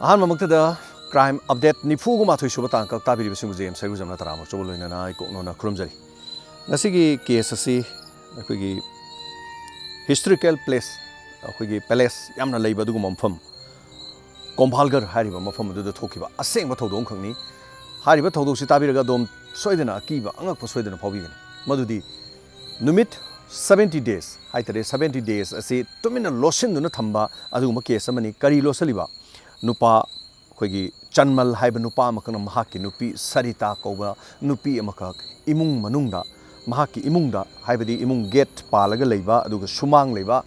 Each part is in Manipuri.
ꯑꯍꯥꯟꯕꯃꯛꯇꯗ ꯀ꯭ꯔꯥꯏꯝ ꯑꯞꯗꯦꯠ 94 ꯁꯨꯕ ꯇꯥꯡꯀꯛ ꯇꯥꯕꯤꯔꯤꯕꯁꯤꯡꯕꯨ ꯖꯦꯝꯁ ꯁꯩꯒꯨꯖꯝꯅ ꯇꯔꯥꯃꯨꯛ ꯆꯧꯕ ꯂꯣꯏꯅꯅ ꯑꯩ ꯀꯣꯛꯅꯣꯅ ꯈꯨꯔꯨꯝꯖꯔꯤ ꯉꯁꯤꯒꯤ ꯀꯦꯁ ꯑꯁꯤ ꯑꯩꯈꯣꯏꯒꯤ ꯍꯤꯁꯇꯣꯔꯤꯀꯦꯜ ꯄ꯭ꯂꯦꯁ ꯑꯩꯈꯣꯏꯒꯤ ꯄꯦꯂꯦꯁ ꯌꯥꯝꯅ ꯂꯩꯕ ꯑꯗꯨꯒꯨꯝꯕ ꯃꯐꯝ ꯀꯣꯝꯚꯥꯜꯒꯔ ꯍꯥꯏꯔꯤꯕ ꯃꯐꯝ ꯑꯗꯨꯗ ꯊꯣꯛꯈꯤꯕ ꯑꯁꯦꯡꯕ ꯊꯧꯗꯣꯛ ꯑꯃꯈꯛꯅꯤ ꯍꯥꯏꯔꯤꯕ ꯊꯧꯗꯣꯛꯁꯤ ꯇꯥꯕꯤꯔꯒ ꯑꯗꯣꯝ ꯁꯣꯏꯗꯅ ꯑꯀꯤꯕ ꯑꯉꯛꯄ ꯁꯣꯏꯗꯅ ꯐꯥꯎꯕꯤꯒꯅꯤ ꯃꯗꯨꯗꯤ ꯅꯨꯃꯤꯠ 70 days ꯍꯥꯏꯇꯥꯔꯦ 70 days ꯑꯁꯤ ꯇꯨꯃꯤꯟꯅ ꯂꯣꯠꯁꯤꯟꯗꯨꯅ ꯊꯝꯕ ꯑꯗꯨꯒꯨꯝꯕ ꯀꯦꯁ ꯑꯃꯅꯤ ꯀꯔꯤ ꯂꯣꯠꯁꯤꯜꯂꯤꯕ ꯅꯨꯄꯥ ꯑꯩꯈꯣꯏꯒꯤ ꯆꯟꯃꯜ ꯍꯥꯏꯕ ꯅꯨꯄꯥ ꯑꯃꯈꯛꯅ ꯃꯍꯥꯛꯀꯤ ꯅꯨꯄꯤ ꯁꯔꯤꯇꯥ ꯀꯧꯕ ꯅꯨꯄꯤ ꯑꯃꯈꯛ ꯏꯃꯨꯡ ꯃꯅꯨꯡꯗ ꯃꯍꯥꯛꯀꯤ ꯏꯃꯨꯡꯗ ꯍꯥꯏꯕꯗꯤ ꯏꯃꯨꯡ ꯒꯦꯠ ꯄꯥꯜꯂꯒ ꯂꯩꯕ ꯑꯗꯨꯒ ꯁꯨꯃꯥꯡ ꯂꯩꯕ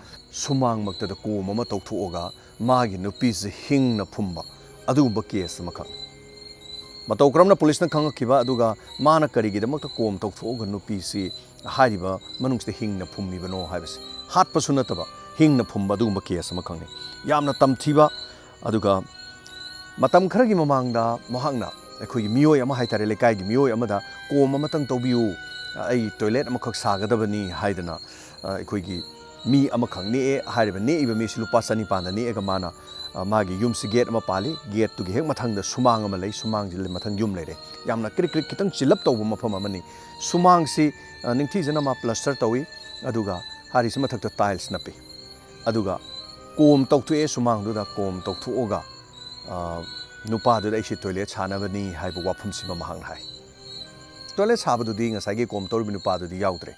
ꯁꯨꯃꯥꯡꯃꯛꯇꯗ ꯀꯣꯝ ꯑꯃ ꯇꯧꯊꯣꯛꯑꯒ ꯃꯥꯒꯤ ꯅꯨꯄꯤꯁꯤ ꯍꯤꯡꯅ ꯐꯨꯝꯕ ꯑꯗꯨꯒꯨꯝꯕ ꯀꯦꯁ ꯑꯃꯈꯛ ꯃꯇꯧ ꯀꯔꯝꯅ ꯄꯨꯂꯤꯁꯅ ꯈꯪꯉꯛꯈꯤꯕ ꯑꯗꯨꯒ ꯃꯥꯅ ꯀꯔꯤꯒꯤꯗꯃꯛꯇ ꯀꯣꯝ ꯇꯧꯊꯣꯛꯑꯒ ꯅꯨꯄꯤꯁꯤ ꯍꯥꯏꯔꯤꯕ ꯃꯅꯨꯡꯁꯤꯗ ꯍꯤꯡꯅ ꯐꯨꯝꯃꯤꯕꯅꯣ ꯍꯥꯏꯕꯁꯤ ꯍꯥꯠꯄꯁꯨ ꯅꯠꯇꯕ ꯍꯤꯡꯅ ꯐꯨꯝꯕ ꯑꯗꯨꯒꯨꯝꯕ ꯀꯦꯁ ꯑꯃꯈꯛꯅꯤ ꯌꯥꯝꯅ ꯇꯝꯊꯤꯕ ꯑꯗꯨꯒ ꯃꯇꯝ ꯈꯔꯒꯤ ꯃꯃꯥꯡꯗ ꯃꯍꯥꯛꯅ ꯑꯩꯈꯣꯏꯒꯤ ꯃꯤꯑꯣꯏ ꯑꯃ ꯍꯥꯏꯇꯥꯔꯦ ꯂꯩꯀꯥꯏꯒꯤ ꯃꯤꯑꯣꯏ ꯑꯃꯗ ꯀꯣꯝ ꯑꯃꯇꯪ ꯇꯧꯕꯤꯌꯨ ꯑꯩ ꯇꯣꯏꯂꯦꯠ ꯑꯃꯈꯛ ꯁꯥꯒꯗꯕꯅꯤ ꯍꯥꯏꯗꯅ ꯑꯩꯈꯣꯏꯒꯤ ꯃꯤ ꯑꯃꯈꯛ ꯅꯦꯛꯑꯦ ꯍꯥꯏꯔꯤꯕ ꯅꯦꯛꯏꯕ ꯃꯤꯁꯤ ꯂꯨꯄꯥ 1,200 ꯅꯦꯛꯑꯒ ꯃꯥꯅ ꯃꯥꯒꯤ ꯌꯨꯝꯁꯤ ꯒꯦꯠ ꯑꯃ ꯄꯥꯜꯂꯤ ꯒꯦꯠꯇꯨꯒꯤ ꯍꯦꯛ ꯃꯊꯪꯗ ꯁꯨꯃꯥꯡ ꯑꯃ ꯂꯩ ꯁꯨꯃꯥꯡꯁꯤ ꯃꯊꯪ ꯌꯨꯝ ꯂꯩꯔꯦ ꯌꯥꯝꯅ ꯀ꯭ꯔꯤꯛ ꯀ꯭ꯔꯤꯛ ꯈꯤꯇꯪ ꯆꯤꯜꯂꯞ ꯇꯧꯕ ꯃꯐꯝ ꯑꯃꯅꯤ ꯁꯨꯃꯥꯡꯁꯤ ꯅꯤꯡꯊꯤꯖꯅ ꯃꯥ ꯄ꯭ꯂꯁꯇꯔ ꯇꯧꯏ ꯑꯗꯨꯒ ꯍꯥꯏꯔꯤꯁꯤ ꯃꯊꯛꯇ ꯇꯥꯏꯜꯁ ꯅꯞꯄꯤ ꯑꯗꯨꯒ ꯀꯣꯝ ꯇꯧꯊꯣꯛꯑꯦ ꯁꯨꯃꯥꯡꯗꯨꯗ ꯀꯣꯝ ꯇꯧꯊꯣꯛꯑꯒ ꯅꯨꯄꯥꯗꯨꯗ ꯑꯩꯁꯤ ꯇꯣꯏꯂꯦꯠ ꯁꯥꯟꯅꯕꯅꯤ ꯍꯥꯏꯕ ꯋꯥꯐꯝꯁꯤꯃ ꯃꯍꯥꯛꯅ ꯍꯥꯏ ꯇꯣꯏꯂꯦꯠ ꯁꯥꯕꯗꯨꯗꯤ ꯉꯁꯥꯏꯒꯤ ꯀꯣꯝ ꯇꯧꯔꯤꯕ ꯅꯨꯄꯥꯗꯨꯗꯤ ꯌꯥꯎꯗ꯭ꯔꯦ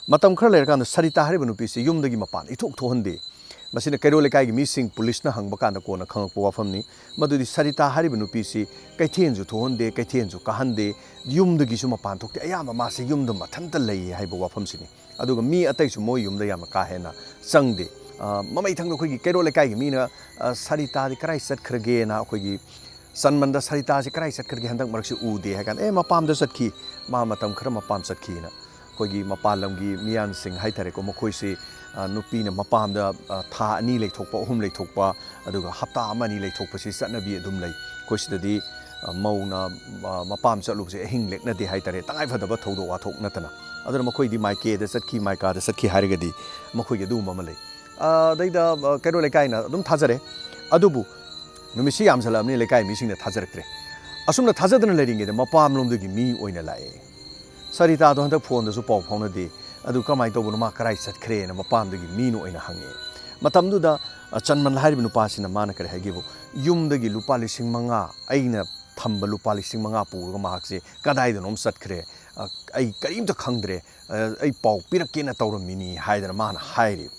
ꯃꯇꯝ ꯈꯔ ꯂꯩꯔꯀꯥꯟꯗ ꯁꯔꯤꯇꯥ ꯍꯥꯏꯔꯤꯕ ꯅꯨꯄꯤꯁꯤ ꯌꯨꯝꯗꯒꯤ ꯃꯄꯥꯟ ꯏꯊꯣꯛ ꯊꯣꯛꯍꯟꯗꯦ ꯃꯁꯤꯅ ꯀꯩꯔꯣꯜ ꯂꯩꯀꯥꯏꯒꯤ ꯃꯤꯁꯤꯡ ꯄꯨꯂꯤꯁꯅ ꯍꯪꯕ ꯀꯥꯟꯗ ꯀꯣꯟꯅ ꯈꯪꯉꯛꯄ ꯋꯥꯐꯝꯅꯤ ꯃꯗꯨꯗꯤ ꯁꯔꯤꯇꯥ ꯍꯥꯏꯔꯤꯕ ꯅꯨꯄꯤꯁꯤ ꯀꯩꯊꯦꯜꯁꯨ ꯊꯣꯛꯍꯟꯗꯦ ꯀꯩꯊꯦꯜꯁꯨ ꯀꯥꯍꯟꯗꯦ ꯌꯨꯝꯗꯒꯤꯁꯨ ꯃꯄꯥꯟ ꯊꯣꯛꯇꯦ ꯑꯌꯥꯝꯕ ꯃꯥꯁꯤ ꯌꯨꯝꯗ ꯃꯊꯟꯇ ꯂꯩ ꯍꯥꯏꯕ ꯋꯥꯐꯝꯁꯤꯅꯤ ꯑꯗꯨꯒ ꯃꯤ ꯑꯇꯩꯁꯨ ꯃꯣꯏ ꯌꯨꯝꯗ ꯌꯥꯝꯅ ꯀꯥ ꯍꯦꯟꯅ ꯆꯪꯗꯦ ꯃꯃꯩꯊꯪꯗ ꯑꯩꯈꯣꯏꯒꯤ ꯀꯩꯔꯣꯜ ꯂꯩꯀꯥꯏꯒꯤ ꯃꯤꯅ ꯁꯔꯤꯇꯥꯗꯤ ꯀꯔꯥꯏ ꯆꯠꯈ꯭ꯔꯒꯦꯅ ꯑꯩꯈꯣꯏꯒꯤ ꯆꯟꯃꯟꯗ ꯁꯔꯤꯇꯥꯁꯤ ꯀꯔꯥꯏ ꯆꯠꯈ꯭ꯔꯒꯦ ꯍꯟꯗꯛ ꯃꯔꯛꯁꯤ ꯎꯗꯦ ꯍꯥꯏ ꯀꯥꯟꯗ ꯃꯄꯥꯝꯗ ꯆꯠꯈꯤ ꯃꯥ ꯃꯇꯝ ꯈꯔ ꯃꯄꯥꯝ ꯆꯠꯈꯤꯅ ꯑꯩꯈꯣꯏꯒꯤ ꯃꯄꯥꯟ ꯂꯝꯒꯤ ꯃꯤꯌꯥꯟꯁꯤꯡ ꯍꯥꯏꯇꯥꯔꯦꯀꯣ ꯃꯈꯣꯏꯁꯤ ꯅꯨꯄꯤꯅ ꯃꯄꯥꯝꯗ ꯊꯥ 2 ꯂꯩꯊꯣꯛꯄ 3 ꯂꯩꯊꯣꯛꯄ ꯑꯗꯨꯒ ꯍꯞꯇꯥ 1-2 ꯂꯩꯊꯣꯛꯄꯁꯤ ꯆꯠꯅꯕꯤ ꯑꯗꯨꯝ ꯂꯩ ꯑꯩꯈꯣꯏ ꯁꯤꯗꯗꯤ ꯃꯧꯅ ꯃꯄꯥꯝ ꯆꯠꯂꯨꯕꯁꯦ ꯑꯍꯤꯡ ꯂꯦꯛꯅꯗꯦ ꯍꯥꯏꯇꯥꯔꯦ ꯇꯉꯥꯏꯐꯗꯕ ꯊꯧꯗꯣꯛ ꯋꯥꯊꯣꯛ ꯅꯠꯇꯅ ꯑꯗꯨꯅ ꯃꯈꯣꯏꯗꯤ ꯃꯥꯏꯀꯦꯗ ꯆꯠꯈꯤ ꯃꯥꯏꯀꯥꯗ ꯆꯠꯈꯤ ꯍꯥꯏꯔꯒꯗꯤ ꯃꯈꯣꯏꯒꯤ ꯑꯗꯨꯒꯨꯝꯕ ꯑꯃ ꯂꯩ ꯑꯗꯩꯗ ꯀꯩꯔꯣꯜ ꯂꯩꯀꯥꯏꯅ ꯑꯗꯨꯝ ꯊꯥꯖꯔꯦ ꯑꯗꯨꯕꯨ ꯅꯨꯃꯤꯠꯁꯤ ꯌꯥꯝꯁꯜꯂꯛꯑꯕꯅꯤ ꯂꯩꯀꯥꯏ ꯃꯤꯁꯤꯡꯅ ꯊꯥꯖꯔꯛꯇ꯭ꯔꯦ ꯑꯁꯨꯝꯅ ꯊꯥꯖꯗꯅ ꯂꯩꯔꯤꯉꯩꯗ ꯃꯄꯥꯝꯂꯣꯝꯗꯒꯤ ꯃꯤ ꯑꯣꯏꯅ ꯂꯥꯛꯑꯦ ꯁꯔꯤꯇꯥꯗꯣ ꯍꯟꯗꯛ ꯐꯣꯟꯗꯁꯨ ꯄꯥꯎ ꯐꯥꯎꯅꯗꯦ ꯑꯗꯨ ꯀꯃꯥꯏꯅ ꯇꯧꯕꯅꯣ ꯃꯥ ꯀꯔꯥꯏ ꯆꯠꯈ꯭ꯔꯦꯅ ꯃꯄꯥꯝꯗꯒꯤ ꯃꯤꯅ ꯑꯣꯏꯅ ꯍꯪꯉꯦ ꯃꯇꯝꯗꯨꯗ ꯆꯟꯃꯟ ꯍꯥꯏꯔꯤꯕ ꯅꯨꯄꯥꯁꯤꯅ ꯃꯥꯅ ꯀꯔꯤ ꯍꯥꯏꯒꯦꯕꯨ ꯌꯨꯝꯗꯒꯤ ꯂꯨꯄꯥ 5,000 ꯑꯩꯅ ꯊꯝꯕ ꯂꯨꯄꯥ 5,000 ꯄꯨꯔꯒ ꯃꯍꯥꯛꯁꯦ ꯀꯗꯥꯏꯗꯅꯣꯝ ꯆꯠꯈ꯭ꯔꯦ ꯑꯩ ꯀꯔꯤꯝꯇ ꯈꯪꯗ꯭ꯔꯦ ꯑꯩ ꯄꯥꯎ ꯄꯤꯔꯛꯀꯦꯅ ꯇꯧꯔꯝꯃꯤꯅꯤ ꯍꯥꯏꯗꯅ ꯃꯥꯅ ꯍꯥꯏꯔꯤ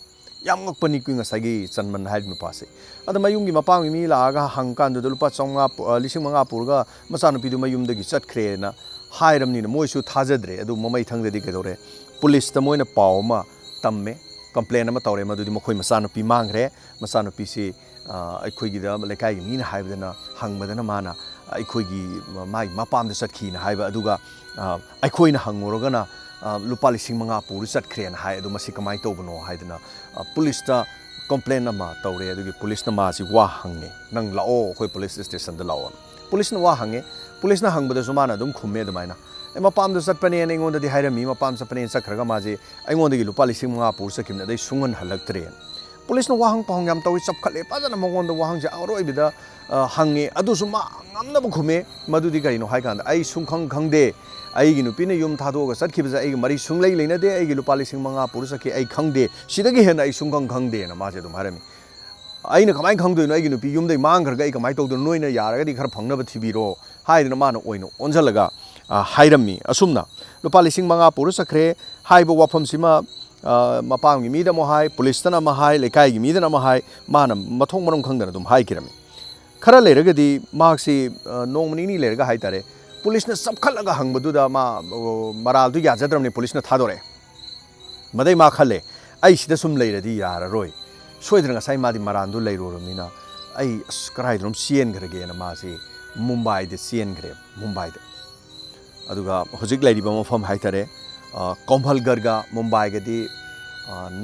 ꯌꯥꯝ ꯉꯛꯄꯅꯤ ꯉꯁꯥꯏꯒꯤ ꯆꯟꯃꯟ ꯍꯥꯏꯔꯤꯕ ꯅꯨꯄꯥꯁꯦ ꯑꯗ ꯃꯌꯨꯝꯒꯤ ꯃꯄꯥꯝꯒꯤ ꯃꯤ ꯂꯥꯛꯑꯒ ꯍꯪꯀꯥꯟꯗꯨꯗ ꯂꯨꯄꯥ 5,000 ꯄꯨꯔꯒ ꯃꯆꯥꯅꯨꯄꯤꯗꯨ ꯃꯌꯨꯝꯗꯒꯤ ꯆꯠꯈ꯭ꯔꯦꯅ ꯍꯥꯏꯔꯕꯅꯤꯅ ꯃꯣꯏꯁꯨ ꯊꯥꯖꯗ꯭ꯔꯦ ꯑꯗꯨ ꯃꯃꯩꯊꯪꯗꯗꯤ ꯀꯩꯗꯧꯔꯦ ꯄꯨꯂꯤꯁꯇ ꯃꯣꯏꯅ ꯄꯥꯎ ꯑꯃ ꯇꯝꯃꯦ ꯀꯝꯄ꯭ꯂꯦꯟ ꯑꯃ ꯇꯧꯔꯦ ꯃꯗꯨꯗꯤ ꯃꯈꯣꯏ ꯃꯆꯥꯅꯨꯄꯤ ꯃꯥꯡꯈ꯭ꯔꯦ ꯃꯆꯥꯅꯨꯄꯤꯁꯤ ꯑꯩꯈꯣꯏꯒꯤꯗ ꯂꯩꯀꯥꯏꯒꯤ ꯃꯤꯅ ꯍꯥꯏꯕꯗꯅ ꯍꯪꯕꯗꯅ ꯃꯥꯅ ꯑꯩꯈꯣꯏꯒꯤ ꯃꯥꯒꯤ ꯃꯄꯥꯝꯗ ꯆꯠꯈꯤꯅ ꯍꯥꯏꯕ ꯑꯗꯨꯒ ꯑꯩꯈꯣꯏꯅ ꯍꯪꯉꯨꯔꯒꯅ ꯂꯨꯄꯥ 5,000 ꯄꯨꯔ ꯆꯠꯈ꯭ꯔꯦꯅ ꯍꯥꯏ ꯑꯗꯨ ꯃꯁꯤ ꯀꯃꯥꯏꯅ ꯇꯧꯕꯅꯣ ꯍꯥꯏꯗꯅ ꯄꯨꯂꯤꯁꯇ ꯀꯝꯄ꯭ꯂꯦꯟ ꯑꯃ ꯇꯧꯔꯦ ꯑꯗꯨꯒꯤ ꯄꯨꯂꯤꯁꯅ ꯃꯥꯁꯤ ꯋꯥ ꯍꯪꯉꯦ ꯅꯪ ꯂꯥꯛꯑꯣ ꯑꯩꯈꯣꯏ ꯄꯨꯂꯤꯁ ꯁ꯭ꯇꯦꯁꯟꯗ ꯂꯥꯛꯑꯣ ꯄꯨꯂꯤꯁꯅ ꯋꯥ ꯍꯪꯉꯦ ꯄꯨꯂꯤꯁꯅ ꯍꯪꯕꯗꯁꯨ ꯃꯥꯅ ꯑꯗꯨꯝ ꯈꯨꯝꯃꯦ ꯑꯗꯨꯃꯥꯏꯅ ꯃꯄꯥꯝꯗ ꯆꯠꯄꯅꯦꯅ ꯑꯩꯉꯣꯟꯗꯗꯤ ꯍꯥꯏꯔꯝꯃꯤ ꯃꯄꯥꯝ ꯆꯠꯄꯅꯦꯅ ꯆꯠꯈ꯭ꯔꯒ ꯃꯥꯁꯦ ꯑꯩꯉꯣꯟꯗꯒꯤ ꯂꯨꯄꯥ 5,000 ꯄꯨꯔ ꯆꯠꯈꯤꯕꯅꯤ ꯑꯗꯩ ꯁꯨꯡꯍꯟ ꯍꯜꯂꯛꯇ꯭ꯔꯦꯅ ꯄꯨꯂꯤꯁꯅ ꯋꯥꯍꯪ ꯄꯥꯎꯍꯪ ꯌꯥꯝ ꯇꯧꯏ ꯆꯞꯈꯠꯂꯦ ꯐꯖꯅ ꯃꯉꯣꯟꯗ ꯋꯥꯍꯪꯁꯦ ꯑꯔꯣꯏꯕꯗ ꯍꯪꯉꯦ ꯑꯗꯨꯁꯨ ꯃꯥ ꯉꯝꯅꯕ ꯈꯨꯝꯃꯦ ꯃꯗꯨꯗꯤ ꯀꯔꯤꯅꯣ ꯍꯥꯏ ꯀꯥꯟꯗ ꯑꯩ ꯁꯨꯡꯈꯪ ꯈꯪꯗꯦ ꯑꯩꯒꯤ ꯅꯨꯄꯤꯅ ꯌꯨꯝ ꯊꯥꯗꯣꯛꯑꯒ ꯆꯠꯈꯤꯕꯁꯦ ꯑꯩꯒꯤ ꯃꯔꯤ ꯁꯨꯡꯂꯩ ꯂꯩꯅꯗꯦ ꯑꯩꯒꯤ ꯂꯨꯄꯥ 5,000 ꯄꯨꯔ ꯆꯠꯈꯤ ꯑꯩ ꯈꯪꯗꯦ ꯁꯤꯗꯒꯤ ꯍꯦꯟꯅ ꯑꯩ ꯁꯨꯡꯈꯪ ꯈꯪꯗꯦꯅ ꯃꯥꯁꯦ ꯑꯗꯨꯝ ꯍꯥꯏꯔꯝꯃꯤ ꯑꯩꯅ ꯀꯃꯥꯏꯅ ꯈꯪꯗꯣꯏꯅꯣ ꯑꯩꯒꯤ ꯅꯨꯄꯤ ꯌꯨꯝꯗꯩ ꯃꯥꯡꯈ꯭ꯔꯒ ꯑꯩ ꯀꯃꯥꯏꯅ ꯇꯧꯗꯣꯏꯅꯣ ꯅꯣꯏꯅ ꯌꯥꯔꯒꯗꯤ ꯈꯔ ꯐꯪꯅꯕ ꯊꯤꯕꯤꯔꯣ ꯍꯥꯏꯗꯅ ꯃꯥꯅ ꯑꯣꯏꯅ ꯑꯣꯟꯁꯤꯜꯂꯒ ꯍꯥꯏꯔꯝꯃꯤ ꯑꯁꯨꯝꯅ ꯂꯨꯄꯥ 5,000 ꯄꯨꯔ ꯆꯠꯈ꯭ꯔꯦ ꯍꯥꯏꯕ ꯋꯥꯐꯝꯁꯤꯃ ꯃꯄꯥꯝꯒꯤ ꯃꯤꯗ ꯑꯃꯨꯛ ꯍꯥꯏ ꯄꯨꯂꯤꯁꯇꯅ ꯑꯃ ꯍꯥꯏ ꯂꯩꯀꯥꯏꯒꯤ ꯃꯤꯗꯅ ꯑꯃ ꯍꯥꯏ ꯃꯥꯅ ꯃꯊꯣꯡ ꯃꯔꯝ ꯈꯪꯗꯅ ꯑꯗꯨꯝ ꯍꯥꯏꯈꯤꯔꯝꯃꯤ ꯈꯔ ꯂꯩꯔꯒꯗꯤ ꯃꯍꯥꯛꯁꯤ ꯅꯣꯡꯃ ꯅꯤꯅꯤ ꯂꯩꯔꯒ ꯍꯥꯏꯇꯥꯔꯦ ꯄꯨꯂꯤꯁꯅ ꯆꯞꯈꯠꯂꯒ ꯍꯪꯕꯗꯨꯗ ꯃꯥ ꯃꯔꯥꯜꯗꯨ ꯌꯥꯖꯗ꯭ꯔꯕꯅꯤ ꯄꯨꯂꯤꯁꯅ ꯊꯥꯗꯣꯔꯛꯑꯦ ꯃꯗꯩ ꯃꯥ ꯈꯜꯂꯦ ꯑꯩ ꯁꯤꯗ ꯁꯨꯝ ꯂꯩꯔꯗꯤ ꯌꯥꯔꯔꯣꯏ ꯁꯣꯏꯗꯅ ꯉꯁꯥꯏ ꯃꯥꯗꯤ ꯃꯔꯥꯟꯗꯨ ꯂꯩꯔꯨꯔꯕꯅꯤꯅ ꯑꯩ ꯀꯔꯥꯏꯗꯅꯣꯝ ꯆꯦꯟꯈ꯭ꯔꯒꯦꯅ ꯃꯥꯁꯤ ꯃꯨꯝꯕꯥꯏꯗ ꯆꯦꯟꯈ꯭ꯔꯦ ꯃꯨꯝꯕꯥꯏꯗ ꯑꯗꯨꯒ ꯍꯧꯖꯤꯛ ꯂꯩꯔꯤꯕ ꯃꯐꯝ ꯍꯥꯏꯇꯥꯔꯦ ꯀꯣꯝꯚꯜꯒꯔꯒ ꯃꯨꯝꯕꯥꯏꯒꯗꯤ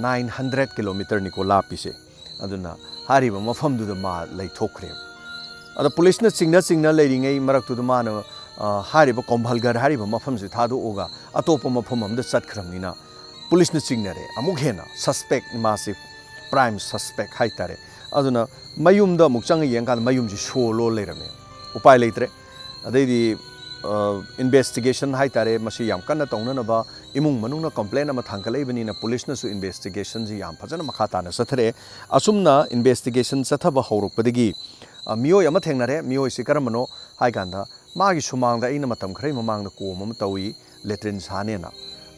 900 ꯀꯤꯂꯣꯃꯤꯇꯔꯅꯤꯀꯣ ꯂꯥꯞꯄꯤꯁꯦ ꯑꯗꯨꯅ ꯍꯥꯏꯔꯤꯕ ꯃꯐꯝꯗꯨꯗ ꯃꯥ ꯂꯩꯊꯣꯛꯈ꯭ꯔꯦ ꯑꯗ ꯄꯨꯂꯤꯁꯅ ꯆꯤꯡꯅ ꯂꯩꯔꯤꯉꯩ ꯃꯔꯛꯇꯨꯗ ꯃꯥꯅ ꯍꯥꯏꯔꯤꯕ ꯀꯣꯝꯚꯜꯒꯔ ꯍꯥꯏꯔꯤꯕ ꯃꯐꯝꯁꯤ ꯊꯥꯗꯣꯛꯑꯒ ꯑꯇꯣꯞꯄ ꯃꯐꯝ ꯑꯃꯗ ꯆꯠꯈ꯭ꯔꯕꯅꯤꯅ ꯄꯨꯂꯤꯁꯅ ꯆꯤꯡꯅꯔꯦ ꯑꯃꯨꯛ ꯍꯦꯟꯅ ꯁꯁꯄꯦꯛ ꯃꯥꯁꯤ ꯄ꯭ꯔꯥꯏꯝ ꯁꯁꯄꯦꯛ ꯍꯥꯏꯇꯥꯔꯦ aduna mayumda muk chang yeng kan mayum ji sho lo leirame upai leitre adai investigation hai tare masi yam kana tongna na ba imung manung na complaint ama thangkalai bani na police na su investigation ji yam phajana makha ta na sathare asumna investigation sathaba horok padagi miyo yama thengnare miyo si karamano hai ganda magi sumang da ina matam khrai mamang na ko mam tawi letrin sane na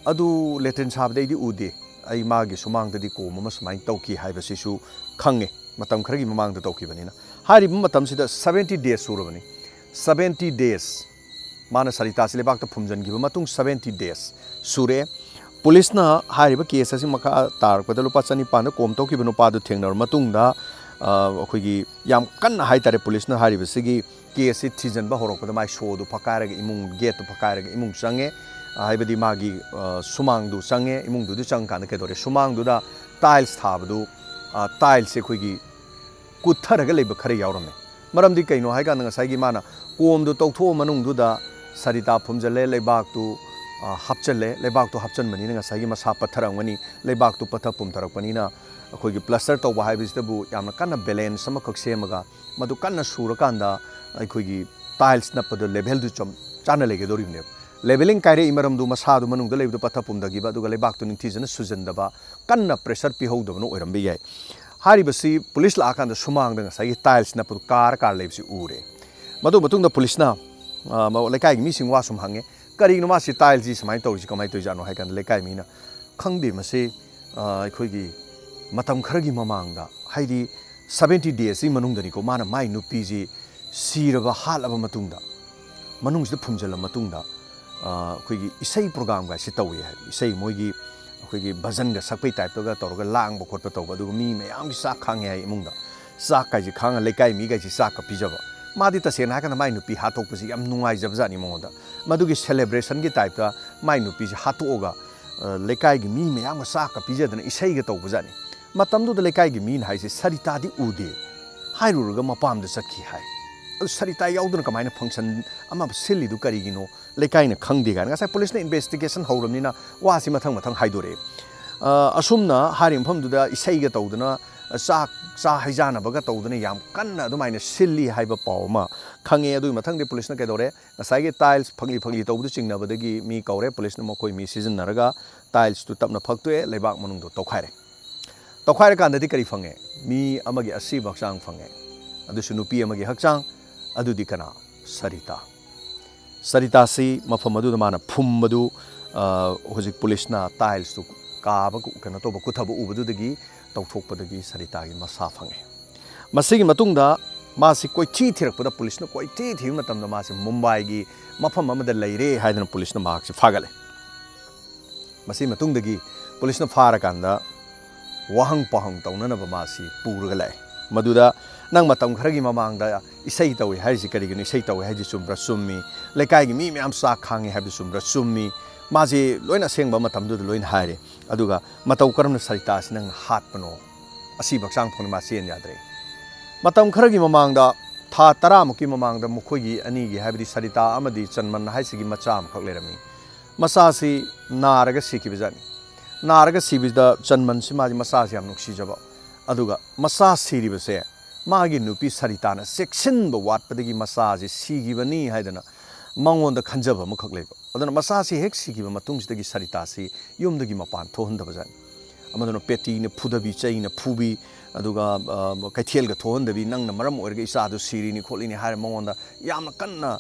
adu letrin sab dei di ude ai magi sumang da di ko mam smai tauki hai ba sisu khange matam khrai mamang da tauki bani na hari matam sida 70 days surabani 70 days mana sarita se lebak ta phumjan gi matung 70 days sure police na hari ba case asi maka tar ko da lupa chani pa na kom to ki banu pa du thengnar matung da akhoi yam kan hai tare police na hari ba sigi case thijan ba horok da mai show du phakara ga imung gate tu phakara ga imung change hai ba di magi sumang du change imung du chang kan ke dore sumang du da tiles thab du tiles se khoi gi kuthar ga leba khare yawrame maram di kaino hai ga nga sai gi mana kom du tawtho manung du da sarita phumjale lebak tu hapchale lebak tu hapchan mani nga sai gi masa patharang mani lebak tu patha pum tharak pani na akhoi gi plaster to ba hai bis bu yamna kana balance sama khak semaga madu kana sura kanda akhoi gi tiles na padu level du chom chana lege dori ne leveling kaire imaram du masa du manung da lebu patha pum da gi ba du lebak tu ningthi jana sujan da ba kana pressure pi hau da no oiram bi yai hari basi police la kan da sumang da sai tiles na padu kar lebsi ure madu batung da police na lekai mi singwa sum hange kari no ma si tiles ji samai to ji kamai to jano hai kan lekai mi na khangde ma se akhoi gi matam kharagi mamang da haidi 70 days si manung da ni ko mana mai nupi ji siraba halaba matung da manung ji phumjala matung da akhoi gi isai program ga si tawi hai isai moi gi akhoi gi bhajan ga sakpai type to ga tor ga lang ba khot pa to ba du mi mayam gi sak khang hai imung da sak kai ji khang lekai mi ga ji sak ka pijaba madi ta sena kana mai nupi hatok pasi yam nungai jabjani monda madugi celebration gi type ta mai nupi ji hatoga lekai gi mi me am sa ka pijadana isai ga tawbajani matam du lekai gi min hai se sarita di ude hairu ga mapam da sakhi hai sarita yauduna kamaina function ama silli du kari gino lekai na khangdi ga ngasai police na investigation hauramni na wa si mathang mathang haidore asumna harim pham du da isai ga tawdana sa haijana baga tawdana yam kanna adumaina silli haiba pawma khange adu mathang de police na ke dore ngasai ge tiles phangli tawdu chingna badagi mi kaure police na mokoi mi season naraga tiles tu tapna phaktoe lebak manung do tokhaire kan dadi kari phange mi amagi asi baksang phange adu su nupi amagi hakchang adu di kana sarita si mafam adu mana Phumba du hojik police na tiles tu ka ba kana to ba kuthabu ubadu dagi tawthokpadagi sarita gi masa phange masigi matungda masi koi thirakpada police na koi thi matamda masi Mumbai gi mafam amada leire haidana police na mark si phagale masi matungdagi police na phara kanda wahang pahang tawnana ba masi purga lai maduda nang matam kharagi mamangda isai tawi haisi karigini isai tawi haji sumbra summi lekai gi mi myam sa khangi habi sumbra summi maji loina sengba matamdu loina haire aduga mataw karamna sarita sinang hatpano asi baksang phone ma sen yadre matam kharagi mamangda tha 10 muki mamangda mukhogi ani gi habidi sarita amadi chanman haisigi macham khak lerami masasi naraga sikibijani naraga sibida chanman simaji masasi am nuksi jaba aduga masa siribase magi nupi sarita na section ba watpadagi masasi sigibani haidana mangonda khanjaba mukhak leba adana masasi hek sigiba matungsidagi sarita si yumdagi mapan thohandabajani amadana peti ne phudabi chai na phubi aduga kaithel ga thohandabi nangna maram oirga isa du siri ni kholini har mangonda yamna kanna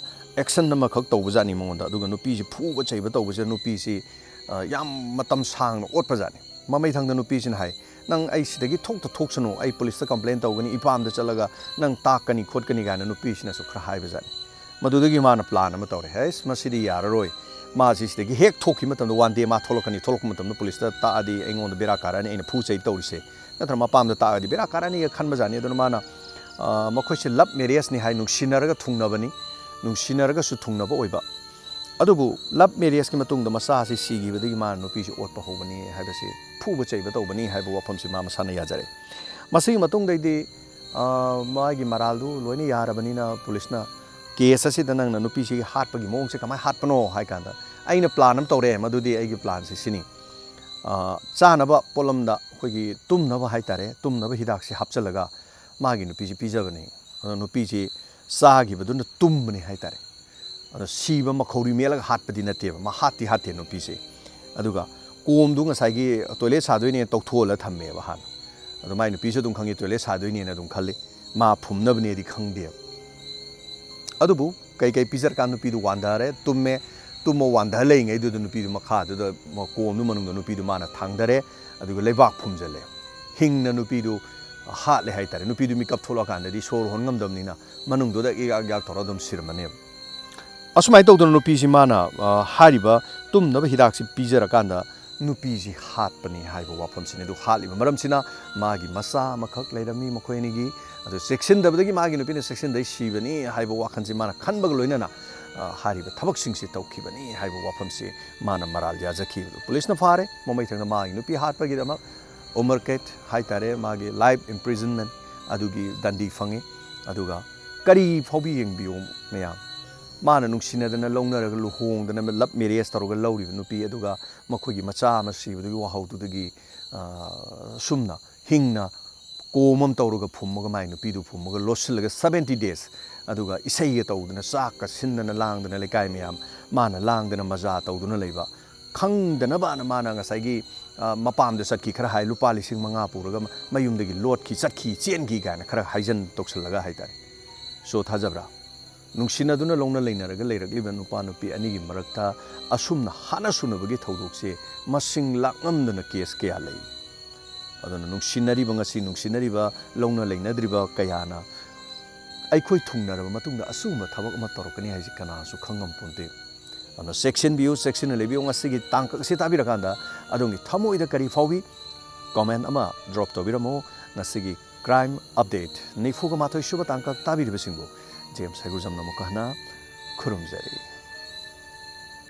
action nama khak tawbajani mangonda aduga nupi si phuba chaiba tawbaja nupi si yam matam sang otpajani mamai thangda nupi sin hai nang ai sidagi thoksano ai police ta complain tawgani ipam da chalaga nang takani khotkani ga na nupi sina su khra haibajani madudagi mana plan ama tawre hai masidi yararoi ma sidagi hek thokhi matam da one day ma tholokani tholok matam da police ta adi engon da bera karani aina phu chai tawrise natra ma pam da ta adi bera karani khanba jani aduna mana makhoi se love marriage ni hai nungsinaraga thungnabani nungsinaraga su thungnaba oiba adubu love marriage ki matung da masa si sigi badagi ma nupi si otpa hobani haibase phuba chai ba tawbani haiba wafam si ma masana yajare masi matung dai di maagi maraldu loini yarabani na police na case asi da nang nupi si hatpagi mong se kamai hatpano hai kanda aina plan am tawre madudi aigi plan si sini chanaba polamda khogi tumnaba hai tare tumnaba hidak si hapchalaga 마기 누피지 삐져버니 누피지 싸기보다는 tum버니 하이따래 시바 마코리 메라가 핫버디 나테바 마 핫티 핫테 누피지 아두가 꼼도 ng사이기 토일렛 사도이니 똑토올라 탐메바 한 아두 마이 누피지 좀 칸기 토일렛 사도이니나 좀 칼리 마 품너버니디 칸데 아두부 kai pizar kan nupi du wandare tumo wandale ngai du nupi du makha du mo kom nu manung nupi du mana thangdare adu lebak phumjale hingna nupi du ha le hai tare nupi du mikap thola kan di sor hon ngam dam ni na manung du da ya thora dum sirmane asumai to du nupi si mana hariba tum na hidak si pizar kan da nupi si hat pani hai bo wapam sine du hali maram sina magi masa makhak leirami makhoi ni gi adu section dabdagi magi nupi ne section dai sibani haibo wakhan si mana khanbag loinana hariba thabak sing si tawkhibani haibo wafam si mana maral ya jakhi police na fare momai thang magi nupi hat pagi dama umarket hai tare magi life imprisonment adugi dandi fangi aduga kari phobi yeng biyo meyam mana nungsina dana longna ra luhong dana lab marriage taroga lawri nupi aduga makhogi macha ma sibugi wahau tudagi sumna hingna कोमम तौरगा फुमगा my नुपीदु फुमगा लोसलगा 70 days अदुगा इसैगे तौदना साका सिन्दना लांगदना लेकाय मियाम माना लांगदना मजा तौदना लेबा खंगदना बाना माना ngसाइगी मपामदे सटकी खरा हाइ लुपा लिसिंग मंगा पुरगा मयुमदगी लोटकी सटकी चेनकी गाना खरा हाइजन तोक्सलगा हाइतारे सो थाजबरा नुंगसिनादुना लौना लेनारगा लेरगलिबा नुपा नुपी अनिगी मरक्ता असुमना हाना सुनबगी थौदोकसे मसिंग लाकमदना केस कया लई adana nungsinari bangasi nungsinari ba longna leinadri ba kayana aikhoi thungnaraba matungda asuma thabak ama torokani haji kana su khangam ponte ana section view section lebi ngasi gi tangk se tabira kanda adongi thamoida kari fawi comment ama drop tobiramo ngasi gi crime update nifuga mathoi suba tangka tabiribasingbo james hagurjam namokana khurumjari